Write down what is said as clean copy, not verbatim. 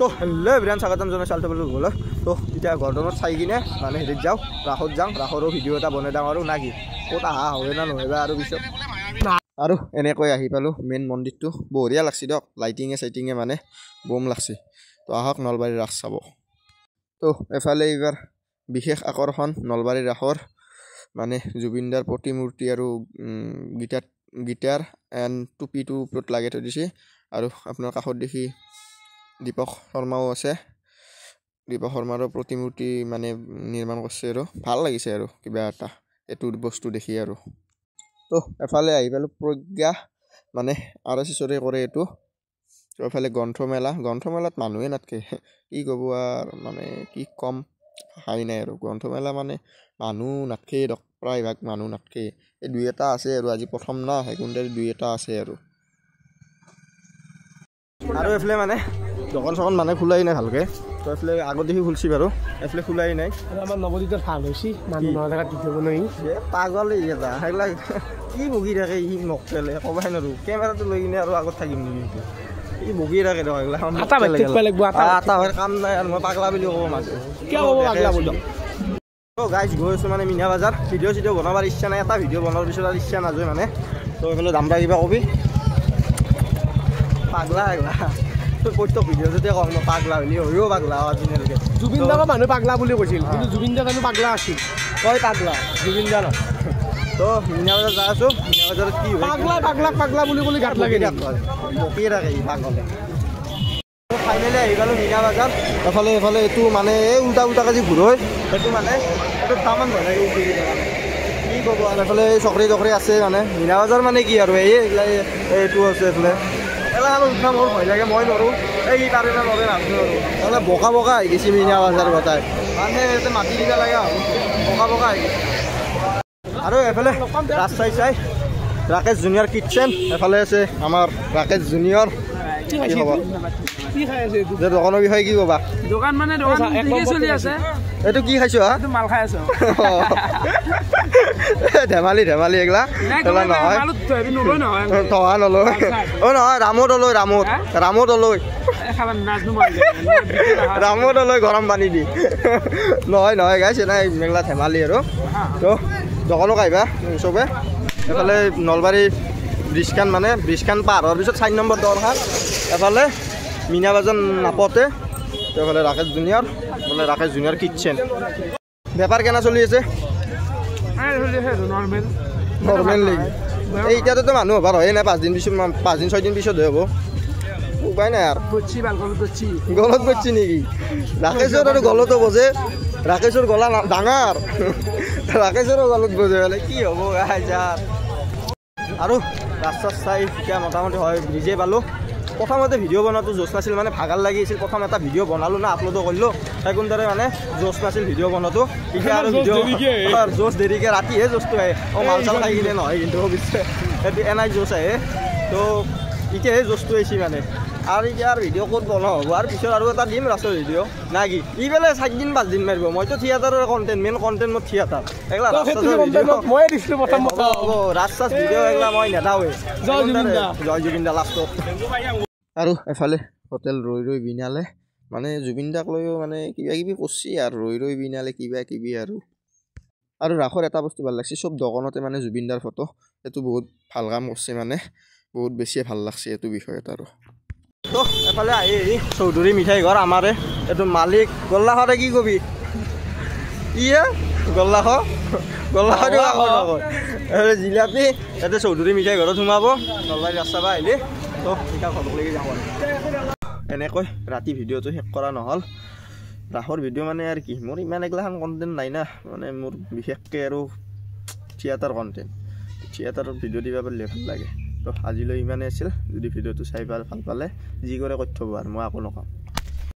তো হেল্ল' বিৰান স্বাগতম জনাই চালটো বলো গ'ল তো এতিয়া গৰ্ডনত চাই কিনে মানে হেৰিত যাওঁ ৰাসত যাওঁ ৰাসৰো ভিডিঅ' এটা বনাই দিওঁ আৰু না কি ক'ত আহা হয় না নহয় বা আৰু পিছত আৰু এনেকৈ আহি পালোঁ মেইন মন্দিৰটো বঢ়িয়া লাগছি দিয়ক লাইটিঙে চাইটিঙে মানে বম লাগছি তো আহক নলবাৰীৰ ৰাস চাব তো এফালে এইবাৰ বিশেষ আকৰ্ষণ নলবাৰীৰ ৰাসৰ মানে জুবিনদাৰ প্ৰতিমূৰ্তি আৰু গিটাৰ এণ্ড টুপিটো ওপৰত লগাই থৈ দিছে আৰু আপোনাৰ কাষত দেখি দীপক শৰ্মাও আছে দীপক শৰ্মাৰো প্ৰতিমূৰ্তি মানে নিৰ্মাণ কৰিছে আৰু ভাল লাগিছে আৰু কিবা এটা এইটো বস্তু দেখি আৰু তো এফালে আহি পালোঁ প্ৰজ্ঞা মানে RSSৰে কৰে এইটো তো এফালে গ্ৰন্থমেলাত মানুহে নাথাকে কি ক'ব আৰু মানে কি কম হাই নাই আৰু গ্ৰন্থমেলা মানে মানুহ নাথাকে প্ৰায়ভাগ মানুহ নাথাকে এই দুই এটা আছে আৰু আজি প্ৰথম না সেইকাৰণে দুই এটা আছে আৰু এইফালে মানে দোকান চোকান মানে খোলাই নাই ভালকৈ তো এইফালে আগত দেখি খুলছি বাৰু এইফালে খোলাই নাই আমাৰ নৱদীপৰ ভাল হৈছে মানুহ নহয় জেগাত দেখিব নোৱাৰি পাগল এটা সেইবিলাক কি বগি থাকে ই নকলে ক'বাই নোৱাৰো কেমেৰাটো লৈ কিনে আৰু আগত থাকিম নেকি ই বগি থাকে দেখোন এইবিলাক আটা হয় কাম নাই আৰু মই পাগলা বুলি ক'ব মাজে কিয় ক'ব পাগলা বুলি তো গাইজ গৈ আছোঁ মানে মিনা বজাৰ ভিডিঅ' চিডিঅ' বনাবৰ ইচ্ছা নাই এটা ভিডিঅ' বনোৱাৰ পিছত আৰু ইচ্ছা নাযায় মানে তো এইফালে দামৰা কিবা কবি পাগলা প্ৰত্যেক ভিডিঅ' যেতিয়া কওঁ মই পাগলা বুলি হৈও পাগলা আজিলৈকে জুবিন দাৰ মানুহে পাগলা বুলি কৈছিল কিন্তু জুবিন দা জানো পাগলা আছিল কয় পাগলা জুবিন দা নহয় তো মিনা বজাৰ যাই আছোঁ মিনা বজাৰত কি পাগলা বুলি ক'লে গাত লাগে বকিয়ে থাকে ই পাগলে ফাইনেলি আহি পালোঁ মিনা বজাৰ এফালে এইটো মানে এই উল্টা কাজি ঘূৰ হয় সেইটো মানে এইটো তামান ভয় লাগে মানে কি ক'ব আৰু এইফালে চকৰি আছে মানে মিনা বজাৰ মানে কি আৰু এইটো আছে এইফালে আৰু উঠা মোৰ ভয় লাগে মই নৰোঁ এই পাৰে না নৰে নাজানো আৰু তাৰমানে বকা আহি গৈছে মিনা বজাৰ গতাই মানে ইয়াতে মাটি দিব লাগে বকা আহি গৈছে আৰু এফালে ৰাস্তাই চাই ৰাকেশ জুনিয়ৰ কিটচেন এফালে আছে আমাৰ ৰাকেশ জুনিয়ৰ কি খবৰ দোকানৰ বিষয়ে কি ক'বা দোকান মানে দোকান ঠিকে চলি আছে এইটো কি খাইছো হা মাল খাই আছো ধেমালি এগলা নহয় থহা নলয় নহয় ৰামত অলয় গৰম পানী দি নহয় গাইছে নাই মেঘলা ধেমালি আৰু তো দোকানক আহিবা চবে এফালে নলবাৰী ব্ৰিজখান পাৰ হোৱাৰ পিছত 4 নম্বৰ দৰখান এফালে মিনা বজাৰ নাপতে এফালে ৰাকেশ জুনিয়ৰ কিটচেন বেপাৰ কেনে চলি আছে নৰ্মেল নেকি এই এতিয়াতো মানুহ হ'বাৰ হয়ে নাই 5 দিন 6 দিন পিছত হ'ব উপায় নাই আৰু গলত বচ্ছি নেকি ৰাকেশৰ আৰু গলতো বজে ৰাকেশৰ গলা ডাঙৰ ৰাকেশৰো গলত বজে বোলে কি হ'ব আৰু ৰাস্তা চাই এতিয়া মোটামুটি হয় ব্ৰিজে পালোঁ প্ৰথমতে ভিডিঅ' বনোৱাটো জোচ নাছিল মানে ভাগাৰ লাগি আছিল প্ৰথম এটা ভিডিঅ' বনালোঁ না আপলোডো কৰিলোঁ সেইকাৰণে মানে জোচ নাছিল ভিডিঅ' বনোৱাটো এতিয়া আৰু জোচ দেৰিকৈ ৰাতিহে জোচটো আহে মাল চাল খাই কিনে নহয় কিন্তু সেইটো এনাই জোচ আহে তো এতিয়াহে জোচটো আহিছে মানে আৰু এতিয়া আৰু ভিডিঅ' ক'ত বনোৱা হ'ব আৰু পিছত আৰু এটা দিম ৰাস্তাৰ ভিডিঅ' না কি ই পেলাই 4 দিন 5 দিন মাৰিব মইতো থিয়েটাৰৰ কণ্টেণ্ট মেইন কণ্টেণ্ট মোৰ থিয়েটাৰ এইগিলা ৰাস্তাৰ ভিডিঅ' এইগিলা মই নেদাওৱে জয় জুবিন দা লাষ্টত আৰু এফালে হোটেল ৰৈ বিনালে মানে জুবিন দাক লৈও মানে কিবা কিবি কৰিছে আৰু ৰৈ বিনালে কিবা কিবি আৰু ৰাসৰ এটা বস্তু ভাল লাগছে চব দোকানতে মানে জুবিন দাৰ ফটো এইটো বহুত ভাল কাম কৰিছে মানে বহুত বেছিয়ে ভাল লাগছে এইটো বিষয়ত আৰু তো এফালে আহি চৌধুৰী মিঠাই ঘৰ আমাৰে এইটো মালিক গল্লাখৰে কি কবি গল্লাখ জিলাপি ইয়াতে চৌধুৰী মিঠাই ঘৰত সোমাব নলবাৰী ৰাস্তা পৰা আহিলে তো এতিয়া ঘৰলৈকে যাওঁ এনেকৈ ৰাতি ভিডিঅ'টো শেষ কৰা নহ'ল ৰাসৰ ভিডিঅ' মানে আৰু কি মোৰ ইমান এগিলাখান কণ্টেণ্ট নাই না মানে মোৰ বিশেষকৈ আৰু থিয়েটাৰ কণ্টেণ্ট থিয়েটাৰত ভিডিঅ' দিব পাৰিলে ভাল লাগে তো আজিলৈ ইমানেই আছিল যদি ভিডিঅ'টো চাই ভাল পালে যি কৰে কৈ থ'ব আৰু মই একো নকওঁ